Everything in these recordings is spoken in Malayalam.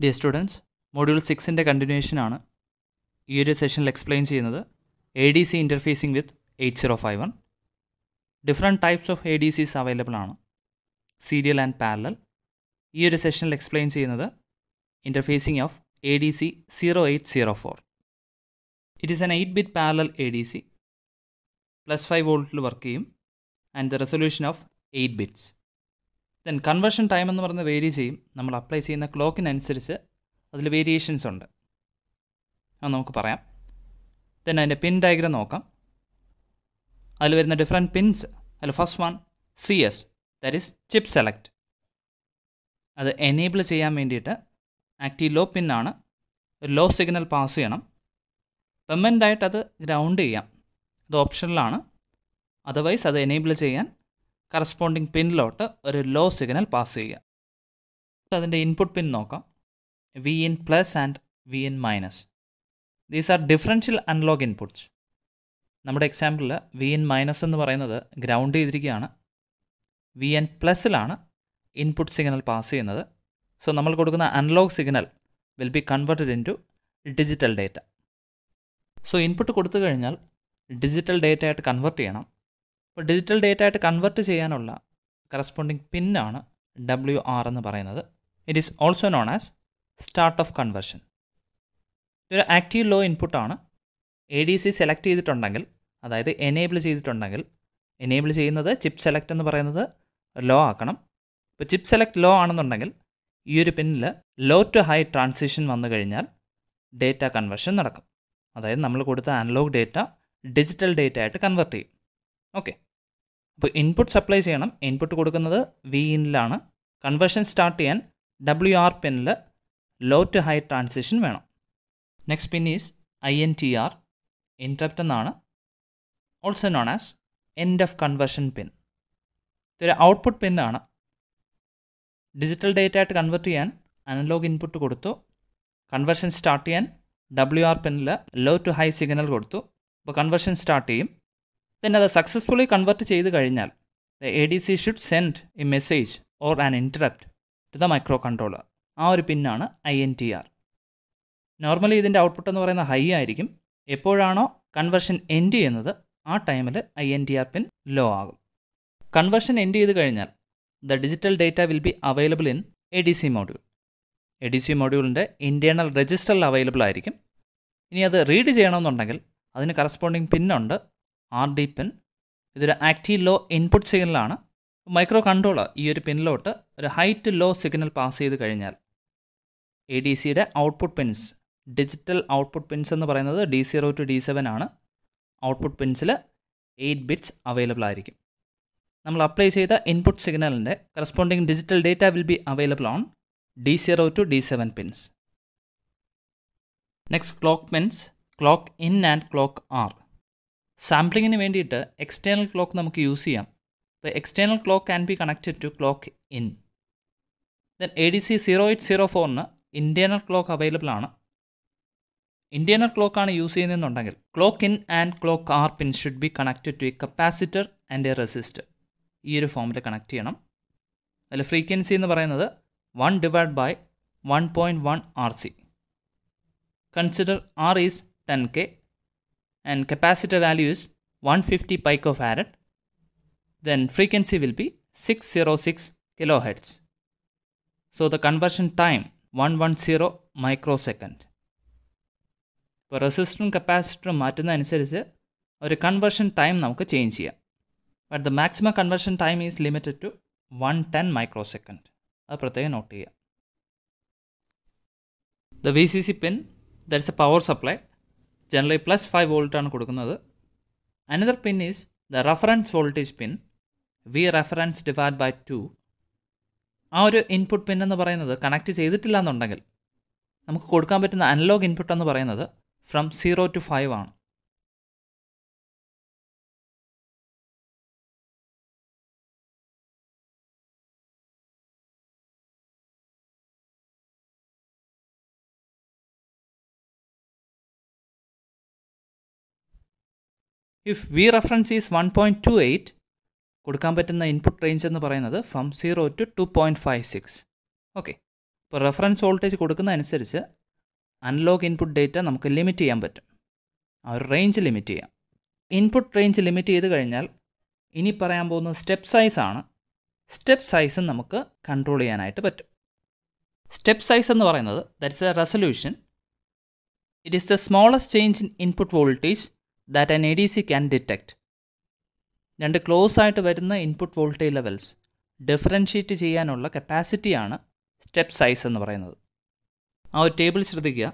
Dear students, Module 6 continuation ആണ് ഈ ഒരു സെഷനിൽ എക്സ്പ്ലെയിൻ ചെയ്യുന്നത് ADC interfacing with 8051. Different types of ADCs available ആണ്, serial and parallel. ഈ ഒരു സെഷനിൽ എക്സ്പ്ലെയിൻ ചെയ്യുന്നത് interfacing of ADC 0804. It is an 8-bit parallel ADC, plus 5 വോൾട്ടിൽ വർക്ക് ചെയ്യും and the resolution of 8 bits. Then conversion time എന്ന് പറയുന്നത് വേരി ചെയ്യും. നമ്മൾ അപ്ലൈ ചെയ്യുന്ന ക്ലോക്കിനനുസരിച്ച് അതിൽ വേരിയേഷൻസ് ഉണ്ട്, അത് നമുക്ക് പറയാം. ദെൻ അതിൻ്റെ പിൻ ഡയഗ്രം നോക്കാം. അതിൽ വരുന്ന ഡിഫറെൻറ്റ് പിൻസ്, അതിൽ first one CS, that is chip select. അത് എനേബിൾ ചെയ്യാൻ വേണ്ടിയിട്ട് ആക്റ്റീവ് ലോ പിന്നാണ്. ഒരു ലോ സിഗ്നൽ പാസ് ചെയ്യണം. പെർമനൻ്റായിട്ട് അത് ഗ്രൗണ്ട് ചെയ്യാം, അത് ഓപ്ഷനിലാണ്. അതർവൈസ് അത് എനേബിൾ ചെയ്യാൻ കറസ്പോണ്ടിങ് പിന്നിലോട്ട് ഒരു ലോ സിഗ്നൽ പാസ് ചെയ്യുക. അതിൻ്റെ ഇൻപുട്ട് പിൻ നോക്കാം. VIN plus and VIN minus. These are differential analogue inputs. നമ്മുടെ എക്സാമ്പിളിൽ VIN മൈനസ് എന്ന് പറയുന്നത് ഗ്രൗണ്ട് ചെയ്തിരിക്കുകയാണ്. VIN പ്ലസ്സിലാണ് ഇൻപുട്ട് സിഗ്നൽ പാസ് ചെയ്യുന്നത്. സോ നമ്മൾ കൊടുക്കുന്ന analogue signal will be converted into digital data. So input കൊടുത്തു കഴിഞ്ഞാൽ ഡിജിറ്റൽ ഡേറ്റ ആയിട്ട് കൺവേർട്ട് ചെയ്യണം. അപ്പോൾ ഡിജിറ്റൽ ഡേറ്റ ആയിട്ട് കൺവേർട്ട് ചെയ്യാനുള്ള കറസ്പോണ്ടിങ് പിന്നാണ് WR എന്ന് പറയുന്നത്. It is also known as start of conversion. ഇതൊരു ആക്റ്റീവ് ലോ ഇൻപുട്ടാണ്. ADC സെലക്ട് ചെയ്തിട്ടുണ്ടെങ്കിൽ, അതായത് എനേബിൾ ചെയ്തിട്ടുണ്ടെങ്കിൽ, എനേബിൾ ചെയ്യുന്നത് ചിപ്പ് സെലക്ട് എന്ന് പറയുന്നത് ലോ ആക്കണം. ഇപ്പോൾ ചിപ്പ് സെലക്ട് ലോ ആണെന്നുണ്ടെങ്കിൽ ഈ ഒരു പിന്നിൽ ലോ ടു ഹൈ ട്രാൻസിഷൻ വന്നു കഴിഞ്ഞാൽ ഡേറ്റ കൺവേർഷൻ നടക്കും. അതായത് നമ്മൾ കൊടുത്ത അനലോഗ് ഡേറ്റ ഡിജിറ്റൽ ഡേറ്റ ആയിട്ട് കൺവേർട്ട് ചെയ്യും. ഓക്കെ, അപ്പോൾ ഇൻപുട്ട് സപ്ലൈ ചെയ്യണം. ഇൻപുട്ട് കൊടുക്കുന്നത് VINലാണ്. കൺവേർഷൻ സ്റ്റാർട്ട് ചെയ്യാൻ WR പിന്നിൽ ലോ ടു ഹൈ ട്രാൻസിഷൻ വേണം. Next pin is INTR, interrupt എന്നാണ്. Also known as end of conversion pin. ഇതൊരു ഔട്ട്പുട്ട് പിന്നാണ്. ഡിജിറ്റൽ ഡേറ്റ ആയിട്ട് കൺവേർട്ട് ചെയ്യാൻ അനലോഗ് ഇൻപുട്ട് കൊടുത്തു. കൺവേർഷൻ സ്റ്റാർട്ട് ചെയ്യാൻ WR പിന്നിൽ ലോ ടു ഹൈ സിഗ്നൽ കൊടുത്തു. അപ്പോൾ കൺവേർഷൻ സ്റ്റാർട്ട് ചെയ്യും. ദെൻ അത് സക്സസ്ഫുള്ളി കൺവേർട്ട് ചെയ്ത് കഴിഞ്ഞാൽ the ADC should send a message or an interrupt to the microcontroller. ആ ഒരു പിന്നാണ് INTR. നോർമലി ഇതിൻ്റെ ഔട്ട്പുട്ട് എന്ന് പറയുന്നത് ഹൈ ആയിരിക്കും. എപ്പോഴാണോ കൺവേർഷൻ എൻഡ് ചെയ്യുന്നത് ആ ടൈമിൽ INTR പിൻ ലോ ആകും. കൺവേർഷൻ എൻഡ് ചെയ്ത് കഴിഞ്ഞാൽ the digital data will be available in ADC module. ADC മോഡ്യൂളിൻ്റെ ഇൻറ്റേർണൽ രജിസ്റ്ററിൽ അവൈലബിൾ ആയിരിക്കും. ഇനി അത് റീഡ് ചെയ്യണമെന്നുണ്ടെങ്കിൽ അതിന് കറസ്പോണ്ടിങ് പിന്നുണ്ട്, RD പിൻ. ഇതൊരു ആക്റ്റീവ് ലോ ഇൻപുട്ട് സിഗ്നലാണ്. മൈക്രോ കൺട്രോളർ ഈ ഒരു പിന്നിലോട്ട് ഒരു high to low signal pass ചെയ്ത് കഴിഞ്ഞാൽ ADCയുടെ output pins, digital output pins എന്ന് പറയുന്നത് D0 to D7 ആണ്. ഔട്ട്പുട്ട് പിൻസിൽ 8 ബിറ്റ്സ് അവൈലബിൾ ആയിരിക്കും. നമ്മൾ അപ്ലൈ ചെയ്ത ഇൻപുട്ട് സിഗ്നലിൻ്റെ corresponding digital data will be available on D0 to D7 pins. Next clock pins, clock in and clock R. സാമ്പിളിങ്ങിന് വേണ്ടിയിട്ട് എക്സ്റ്റേണൽ ക്ലോക്ക് നമുക്ക് യൂസ് ചെയ്യാം. അപ്പോൾ external clock can be connected to clock in. Then ADC 0804 internal clock available ആണ്. ഇൻറ്റേർണൽ ക്ലോക്കാണ് യൂസ് ചെയ്യുന്നതെന്നുണ്ടെങ്കിൽ clock in and clock R pin should be connected to a capacitor and a resistor. ഈ ഒരു ഫോമിൽ കണക്ട് ചെയ്യണം. അതിൽ ഫ്രീക്വൻസി എന്ന് പറയുന്നത് 1/1.1 RC. Consider R is 10K and capacitor value is 150 picofarad. Then frequency will be 606 kilohertz. So the conversion time 110 microsecond. ഇപ്പോൾ റെസിസ്റ്ററും കപ്പാസിറ്ററും മാറ്റുന്നതനുസരിച്ച് ഒരു കൺവേർഷൻ ടൈം നമുക്ക് ചേഞ്ച് ചെയ്യാം. But the maximum conversion time is limited to 110 microsecond. അത് പ്രത്യേകം നോട്ട് ചെയ്യുക. The VCC pin, that's a power supply. Generally plus 5 വോൾട്ടാണ് കൊടുക്കുന്നത്. Another pin is the reference voltage pin, V reference divide by 2. ആ ഒരു ഇൻപുട്ട് പിൻ എന്ന് പറയുന്നത് കണക്ട് ചെയ്തിട്ടില്ല എന്നുണ്ടെങ്കിൽ നമുക്ക് കൊടുക്കാൻ പറ്റുന്ന അനലോഗ് ഇൻപുട്ട് എന്ന് പറയുന്നത് ഫ്രം 0 to 5 ആണ്. ഇഫ് V റെഫറൻസ് ഈസ് 1.28, കൊടുക്കാൻ പറ്റുന്ന ഇൻപുട്ട് റേഞ്ച് എന്ന് പറയുന്നത് ഫ്രം 0 to 2.56. ഓക്കെ, ഇപ്പോൾ റെഫറൻസ് വോൾട്ടേജ് കൊടുക്കുന്നതനുസരിച്ച് അനലോഗ് ഇൻപുട്ട് ഡേറ്റ നമുക്ക് ലിമിറ്റ് ചെയ്യാൻ പറ്റും. ആ ഒരു റേഞ്ച് ലിമിറ്റ് ചെയ്യാം. ഇൻപുട്ട് റേഞ്ച് ലിമിറ്റ് ചെയ്ത് കഴിഞ്ഞാൽ ഇനി പറയാൻ പോകുന്നത് സ്റ്റെപ്പ് സൈസാണ്. സ്റ്റെപ്പ് സൈസും നമുക്ക് കൺട്രോൾ ചെയ്യാനായിട്ട് പറ്റും. സ്റ്റെപ്പ് സൈസ് എന്ന് പറയുന്നത് that's A resolution. It is the smallest change in input voltage that an ADC can detect. രണ്ട് ക്ലോസ് ആയിട്ട് വരുന്ന ഇൻപുട്ട് വോൾട്ടേജ് ലെവൽസ് ഡിഫറൻഷ്യേറ്റ് ചെയ്യാനുള്ള കപ്പാസിറ്റിയാണ് സ്റ്റെപ്പ് സൈസ് എന്ന് പറയുന്നത്. ആ ഒരു ടേബിൾ ശ്രദ്ധിക്കുക.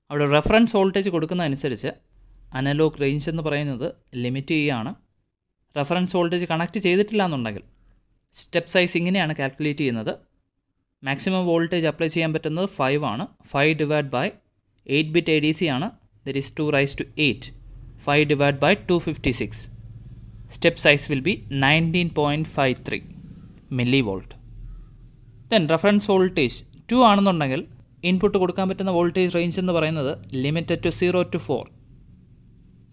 അവിടെ റെഫറൻസ് വോൾട്ടേജ് കൊടുക്കുന്നതനുസരിച്ച് അനലോഗ് റേഞ്ച് എന്ന് പറയുന്നത് ലിമിറ്റ് ചെയ്യുകയാണ്. റെഫറൻസ് വോൾട്ടേജ് കണക്ട് ചെയ്തിട്ടില്ല എന്നുണ്ടെങ്കിൽ സ്റ്റെപ്പ് സൈസ് ഇങ്ങനെയാണ് കാൽക്കുലേറ്റ് ചെയ്യുന്നത്. മാക്സിമം വോൾട്ടേജ് അപ്ലൈ ചെയ്യാൻ പറ്റുന്നത് 5 ആണ്. 5 ഡിവൈഡ് ബൈ 8 ബിറ്റ് ADC ആണ്. That is 2⁻8. 5 divide by 256. Step size will be 19.53 millivolt. Then reference voltage 2 ആണെന്നുണ്ടെങ്കിൽ ഇൻപുട്ട് കൊടുക്കാൻ പറ്റുന്ന വോൾട്ടേജ് റേഞ്ച് എന്ന് പറയുന്നത് ലിമിറ്റഡ് ടു 0 to 4.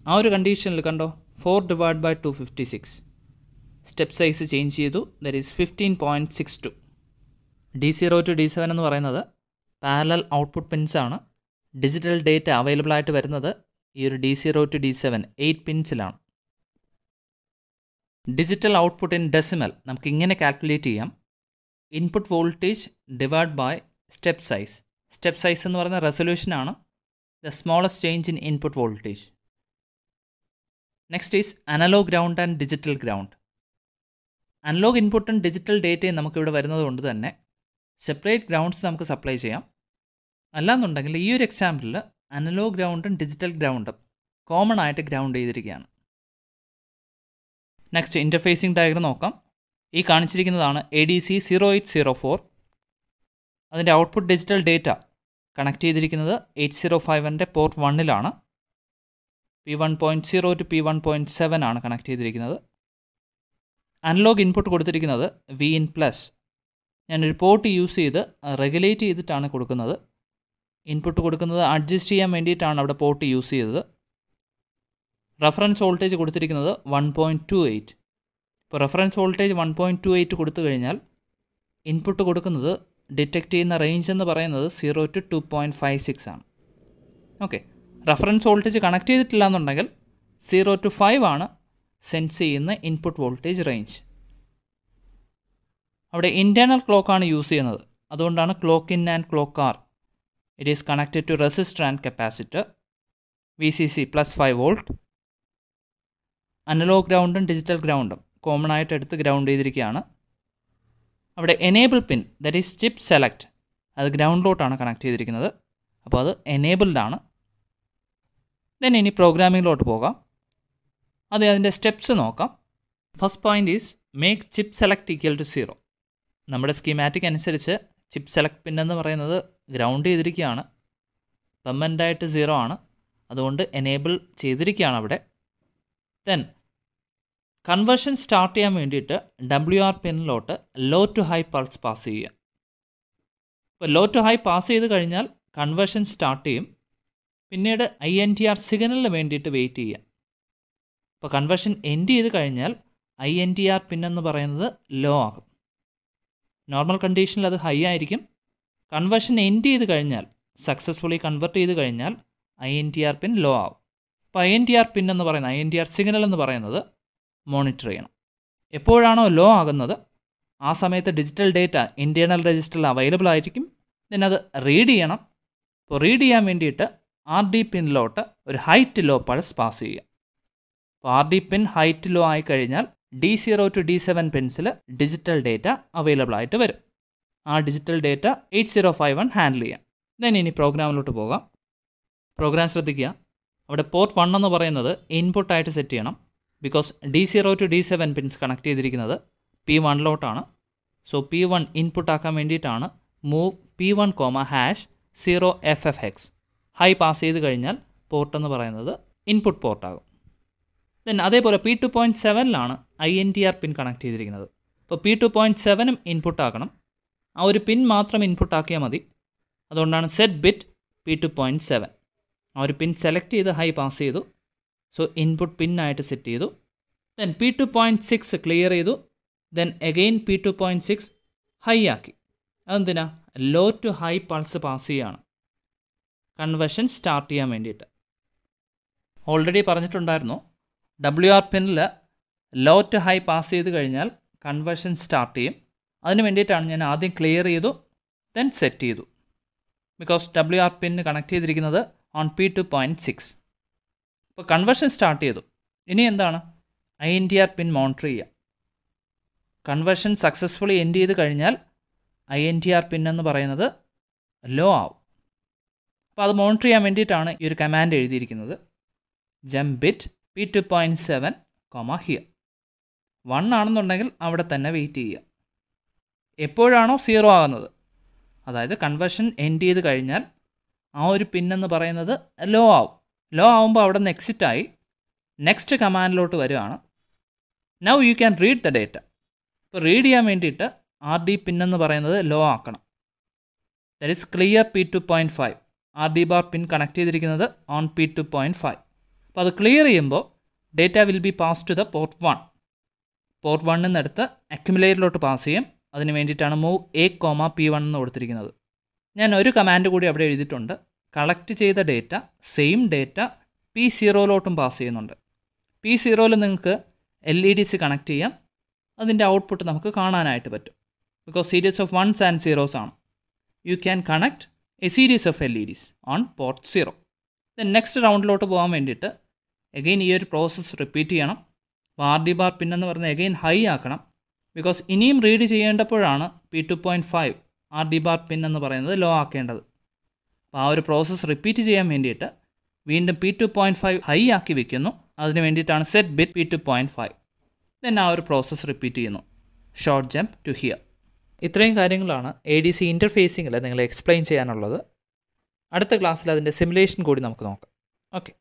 ആ ഒരു കണ്ടീഷനിൽ കണ്ടോ 4 divide by 256. Step size change ചെയ്തു. That is 15.62. D0 to D7 എന്ന് പറയുന്നത് പാരലൽ ഔട്ട്പുട്ട് പിൻസ് ആണ്. ഡിജിറ്റൽ ഡേറ്റ അവൈലബിൾ ആയിട്ട് വരുന്നത് ഈ ഒരു D0 to D7 8 പിൻസിലാണ്. ഡിജിറ്റൽ ഔട്ട്പുട്ട് ഇൻ ഡെസിമൽ നമുക്ക് ഇങ്ങനെ കാൽക്കുലേറ്റ് ചെയ്യാം. Input voltage divide by step size. Step size എന്ന് പറയുന്ന റെസൊല്യൂഷനാണ് the smallest change in input voltage. Next is analog ground and digital ground. Analog ഇൻപുട്ടും ഡിജിറ്റൽ ഡേറ്റയും നമുക്കിവിടെ വരുന്നത് കൊണ്ട് തന്നെ സെപ്പറേറ്റ് ഗ്രൗണ്ട്സ് നമുക്ക് സപ്ലൈ ചെയ്യാം. അല്ലാന്നുണ്ടെങ്കിൽ ഈ ഒരു എക്സാമ്പിളിൽ അനലോഗ് ഗ്രൗണ്ടും ഡിജിറ്റൽ ഗ്രൗണ്ടും കോമൺ ആയിട്ട് ഗ്രൗണ്ട് ചെയ്തിരിക്കുകയാണ്. നെക്സ്റ്റ് ഇൻ്റർഫേസിംഗ് ഡയഗ്രം നോക്കാം. ഈ കാണിച്ചിരിക്കുന്നതാണ് ADC 0804. അതിൻ്റെ ഔട്ട്പുട്ട് ഡിജിറ്റൽ ഡേറ്റ കണക്ട് ചെയ്തിരിക്കുന്നത് 8051 പോർട്ട് 1ലാണ്. P1.0 to P1.7 ആണ് കണക്ട് ചെയ്തിരിക്കുന്നത്. അനലോഗ് ഇൻപുട്ട് കൊടുത്തിരിക്കുന്നത് Vin+. ഞാനൊരു പോർട്ട് യൂസ് ചെയ്ത് റെഗുലേറ്റ് ചെയ്തിട്ടാണ് കൊടുക്കുന്നത്. ഇൻപുട്ട് കൊടുക്കുന്നത് അഡ്ജസ്റ്റ് ചെയ്യാൻ വേണ്ടിയിട്ടാണ് അവിടെ പോർട്ട് യൂസ് ചെയ്തത്. റെഫറൻസ് വോൾട്ടേജ് കൊടുത്തിരിക്കുന്നത് 1.28. ഇപ്പോൾ റെഫറൻസ് വോൾട്ടേജ് 1.28 കൊടുത്തു കഴിഞ്ഞാൽ ഇൻപുട്ട് കൊടുക്കുന്നത് ഡിറ്റക്റ്റ് ചെയ്യുന്ന റേഞ്ച് എന്ന് പറയുന്നത് 0 to 2.56 ആണ്. ഓക്കെ, റെഫറൻസ് വോൾട്ടേജ് കണക്ട് ചെയ്തിട്ടില്ല എന്നുണ്ടെങ്കിൽ 0 to 5 ആണ് സെൻസ് ചെയ്യുന്ന ഇൻപുട്ട് വോൾട്ടേജ് റേഞ്ച്. അവിടെ ഇൻറ്റേർണൽ ക്ലോക്കാണ് യൂസ് ചെയ്യുന്നത്. അതുകൊണ്ടാണ് clock in and clock out. It is connected to resistor and capacitor. VCC +5 volt. Analog ഗ്രൗണ്ടും ഡിജിറ്റൽ ഗ്രൗണ്ടും കോമൺ ആയിട്ട് എടുത്ത് ഗ്രൗണ്ട് ചെയ്തിരിക്കുകയാണ്. അവിടെ enable pin that is chip select അത് ഗ്രൗണ്ടിലോട്ടാണ് കണക്ട് ചെയ്തിരിക്കുന്നത്. അപ്പോൾ അത് എനേബിൾഡ് ആണ്. ദെൻ ഇനി പ്രോഗ്രാമിങ്ങിലോട്ട് പോകാം. അതിൻ്റെ സ്റ്റെപ്സ് നോക്കാം. First point is make chip select equal to 0. നമ്മുടെ സ്കീമാറ്റിക് അനുസരിച്ച് ചിപ്പ് സെലക്ട് പിൻ എന്ന് പറയുന്നത് ഗ്രൗണ്ട് ചെയ്തിരിക്കുകയാണ്. പെർമനൻ്റായിട്ട് 0 ആണ്. അതുകൊണ്ട് എനേബിൾ ചെയ്തിരിക്കുകയാണ് അവിടെ. ദെൻ കൺവേർഷൻ സ്റ്റാർട്ട് ചെയ്യാൻ വേണ്ടിയിട്ട് WR പിന്നിലോട്ട് low to high pulse pass ചെയ്യുക. ഇപ്പോൾ ലോ ടു ഹൈ പാസ് ചെയ്ത് കഴിഞ്ഞാൽ കൺവേർഷൻ സ്റ്റാർട്ട് ചെയ്യും. പിന്നീട് INTR സിഗ്നലിന് വേണ്ടിയിട്ട് വെയിറ്റ് ചെയ്യുക. ഇപ്പോൾ കൺവേർഷൻ എൻഡ് ചെയ്ത് കഴിഞ്ഞാൽ INTR പിൻ എന്ന് പറയുന്നത് ലോ ആകും. നോർമൽ കണ്ടീഷനിൽ അത് ഹൈ ആയിരിക്കും. കൺവേർഷൻ എൻഡ് ചെയ്ത് കഴിഞ്ഞാൽ സക്സസ്ഫുള്ളി കൺവേർട്ട് ചെയ്ത് കഴിഞ്ഞാൽ INTR പിൻ ലോ ആവും. അപ്പോൾ INTR പിൻ എന്ന് പറയുന്നത് INTR സിഗ്നൽ എന്ന് പറയുന്നത് മോണിറ്റർ ചെയ്യണം. എപ്പോഴാണോ ലോ ആകുന്നത് ആ സമയത്ത് ഡിജിറ്റൽ ഡേറ്റ ഇൻറ്റേർണൽ രജിസ്റ്ററിൽ അവൈലബിൾ ആയിരിക്കും. then അത് റീഡ് ചെയ്യണം. അപ്പോൾ റീഡ് ചെയ്യാൻ വേണ്ടിയിട്ട് RD പിന്നിലോട്ട് ഒരു ഹൈറ്റ് ലോ പൾസ് പാസ് ചെയ്യുക. അപ്പോൾ RD പിൻ ഹൈറ്റ് ലോ ആയി കഴിഞ്ഞാൽ D0 to D7 പിൻസിൽ ഡിജിറ്റൽ ഡേറ്റ അവൈലബിൾ ആയിട്ട് വരും. ആ ഡിജിറ്റൽ ഡേറ്റ 8051 ഹാൻഡിൽ ചെയ്യാം. ദെൻ ഇനി പ്രോഗ്രാമിലോട്ട് പോകാം. പ്രോഗ്രാം ശ്രദ്ധിക്കുക. അവിടെ പോർട്ട് 1 എന്ന് പറയുന്നത് ഇൻപുട്ടായിട്ട് സെറ്റ് ചെയ്യണം. Because D0 to D7 pins connect ചെയ്തിരിക്കുന്നത് P1ലോട്ടാണ്. സോ P1 ഇൻപുട്ടാക്കാൻ വേണ്ടിയിട്ടാണ് move P1, #0FFX high pass ചെയ്ത് കഴിഞ്ഞാൽ പോർട്ട് എന്ന് പറയുന്നത് ഇൻപുട്ട് പോർട്ടാകും. ദെൻ അതേപോലെ P2.7ലാണ് INTR പിൻ കണക്ട് ചെയ്തിരിക്കുന്നത്. അപ്പോൾ P2.7ഉം ഇൻപുട്ടാക്കണം. ആ ഒരു പിൻ മാത്രം ഇൻപുട്ടാക്കിയാൽ മതി. അതുകൊണ്ടാണ് സെറ്റ് ബിറ്റ് P2.7. ആ ഒരു പിൻ സെലക്ട് ചെയ്ത് ഹൈ പാസ് ചെയ്തു. സോ ഇൻപുട്ട് പിന്നായിട്ട് സെറ്റ് ചെയ്തു. ദെൻ P2.6 ക്ലിയർ ചെയ്തു. ദെൻ അഗെയിൻ P2.6 ഹൈ ആക്കി. അതെന്തിനാ? Low to high pulse pass ചെയ്യുകയാണ് കൺവേർഷൻ സ്റ്റാർട്ട് ചെയ്യാൻ വേണ്ടിയിട്ട്. ഓൾറെഡി പറഞ്ഞിട്ടുണ്ടായിരുന്നു, WR പിന്നിൽ ലോ ടു ഹൈ പാസ് ചെയ്ത് കഴിഞ്ഞാൽ കൺവേർഷൻ സ്റ്റാർട്ട് ചെയ്യും. അതിന് വേണ്ടിയിട്ടാണ് ഞാൻ ആദ്യം ക്ലിയർ ചെയ്തു, ദെൻ സെറ്റ് ചെയ്തു. ബിക്കോസ് WR പിന്ന് കണക്ട് ചെയ്തിരിക്കുന്നത് ഓൺ P2.6. അപ്പോൾ കൺവേർഷൻ സ്റ്റാർട്ട് ചെയ്തു. ഇനി എന്താണ്? INTR പിൻ മോണിറ്റർ ചെയ്യുക. കൺവേർഷൻ സക്സസ്ഫുള്ളി എൻഡ് ചെയ്ത് കഴിഞ്ഞാൽ INTR പിൻ എന്ന് പറയുന്നത് ലോ ആവും. അപ്പോൾ അത് മോണിറ്റർ ചെയ്യാൻ വേണ്ടിയിട്ടാണ് ഈ ഒരു കമാൻഡ് എഴുതിയിരിക്കുന്നത്. Jump bit P2.7, here. 1 ആണെന്നുണ്ടെങ്കിൽ അവിടെ തന്നെ വെയിറ്റ് ചെയ്യുക. എപ്പോഴാണോ 0 ആകുന്നത്, അതായത് കൺവേർഷൻ എൻഡ് ചെയ്ത് കഴിഞ്ഞാൽ ആ ഒരു പിന്നെന്ന് പറയുന്നത് ലോ ആവും. ലോ ആവുമ്പോൾ അവിടെ നിന്ന് എക്സിറ്റായി നെക്സ്റ്റ് കമാൻഡിലോട്ട് വരികയാണ്. Now you can read the data. ഇപ്പോൾ റീഡ് ചെയ്യാൻ വേണ്ടിയിട്ട് RD പിന്നെന്ന് പറയുന്നത് ലോ ആക്കണം. That is clear P2.5. RD bar pin connect ചെയ്തിരിക്കുന്നത് ഓൺ P2.5. അപ്പോൾ അത് ക്ലിയർ ചെയ്യുമ്പോൾ data will be pass to the port 1. Port 1 നിന്നെടുത്ത് അക്യുമുലേറ്ററിലോട്ട് പാസ് ചെയ്യും. അതിന് വേണ്ടിയിട്ടാണ് മൂവ് A,P1 എന്ന് കൊടുത്തിരിക്കുന്നത്. ഞാൻ ഒരു കമാൻഡ് കൂടി അവിടെ എഴുതിയിട്ടുണ്ട്. കളക്ട് ചെയ്ത ഡേറ്റ സെയിം ഡേറ്റ P0ലോട്ടും പാസ് ചെയ്യുന്നുണ്ട്. P0ൽ നിങ്ങൾക്ക് LEDs കണക്ട് ചെയ്യാം. അതിൻ്റെ ഔട്ട്പുട്ട് നമുക്ക് കാണാനായിട്ട് പറ്റും. Because series of 1s and 0s ആണ്. You can connect a series of LEDs on port 0. Then next റൗണ്ടിലോട്ട് പോകാൻ വേണ്ടിയിട്ട് എഗെയിൻ ഈ ഒരു പ്രോസസ്സ് റിപ്പീറ്റ് ചെയ്യണം. RD ബാർ പിൻ എന്ന് പറഞ്ഞാൽ എഗെയിൻ ഹൈ ആക്കണം. ബിക്കോസ് ഇനിയും റീഡ് ചെയ്യേണ്ടപ്പോഴാണ് P2.5 RD ബാർ പിൻ എന്ന് പറയുന്നത് ലോ ആക്കേണ്ടത്. അപ്പോൾ ആ ഒരു പ്രോസസ്സ് റിപ്പീറ്റ് ചെയ്യാൻ വേണ്ടിയിട്ട് വീണ്ടും P2.5 ഹൈ ആക്കി വെക്കുന്നു. അതിന് വേണ്ടിയിട്ടാണ് സെറ്റ് ബിറ്റ് P2.5. ദെൻ ആ ഒരു പ്രോസസ്സ് റിപ്പീറ്റ് ചെയ്യുന്നു. Short jump to here. ഇത്രയും കാര്യങ്ങളാണ് ADC ഇൻ്റർഫേസിങ്ങിൽ നിങ്ങളെ എക്സ്പ്ലെയിൻ ചെയ്യാനുള്ളത്. അടുത്ത ക്ലാസ്സിൽ അതിൻ്റെ സിമുലേഷൻ കൂടി നമുക്ക് നോക്കാം. ഓക്കെ.